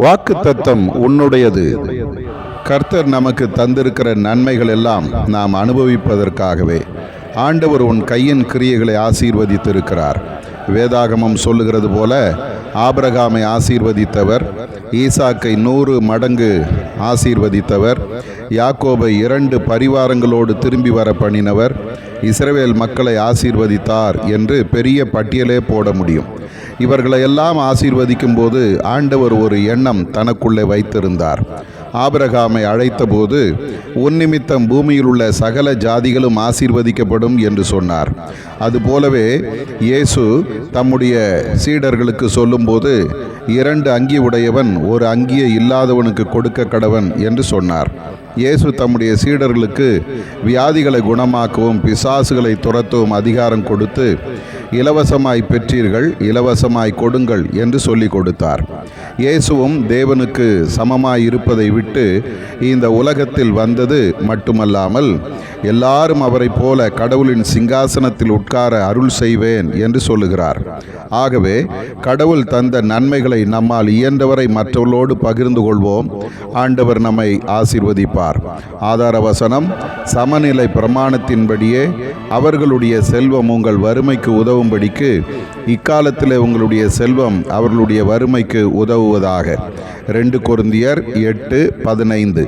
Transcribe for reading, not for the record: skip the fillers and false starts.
வாக்குத்தத்தம் உன்னுடையது. கர்த்தர் நமக்கு தந்திருக்கிற நன்மைகள் எல்லாம் நாம் அனுபவிப்பதற்காகவே. ஆண்டவர் உன் கையின் கிரியைகளை ஆசீர்வதித்திருக்கிறார். வேதாகமம் சொல்லுகிறது போல ஆபிரகாமை ஆசீர்வதித்தவர், ஈசாக்கை 100 மடங்கு ஆசீர்வதித்தவர், யாக்கோபை 2 பரிவாரங்களோடு திரும்பி வர பண்ணினவர், இஸ்ரவேல் மக்களை ஆசீர்வதித்தார் என்று பெரிய பட்டியலே போட முடியும். இவர்களை எல்லாம் ஆசீர்வதிக்கும் போது ஆண்டவர் ஒரு எண்ணம் தனக்குள்ளே வைத்திருந்தார். ஆபிரகாமை அழைத்தபோது உன் நிமித்தம் பூமியில் உள்ள சகல ஜாதிகளும் ஆசீர்வதிக்கப்படும் என்று சொன்னார். அதுபோலவே இயேசு தம்முடைய சீடர்களுக்கு சொல்லும்போது 2 அங்கி உடையவன் ஒரு அங்கியை இல்லாதவனுக்கு கொடுக்க கடவன் என்று சொன்னார். இயேசு தம்முடைய சீடர்களுக்கு வியாதிகளை குணமாக்கவும் பிசாசுகளை துரத்தவும் அதிகாரம் கொடுத்து, இலவசமாய் பெற்றீர்கள், இலவசமாய் கொடுங்கள் என்று சொல்லி கொடுத்தார். இயேசுவும் தேவனுக்கு சமமாய் இருப்பதை விட்டு இந்த உலகத்தில் வந்தது மட்டுமல்லாமல் எல்லாரும் அவரை போல கடவுளின் சிங்காசனத்தில் உட்கார அருள் செய்வேன் என்று சொல்லுகிறார். ஆகவே கடவுள் தந்த நன்மைகளை நம்மால் இயன்றவரை மற்றவர்களோடு பகிர்ந்து கொள்வோம். ஆண்டவர் நம்மை ஆசீர்வதிப்பார். ஆதார வசனம், சமநிலை பிரமாணத்தின்படியே அவர்களுடைய செல்வம் உங்கள் வறுமைக்கு உதவும்படிக்கு இக்காலத்தில் உங்களுடைய செல்வம் அவர்களுடைய வறுமைக்கு உதவுவதாக. 2 கொரிந்தியர் 8:15.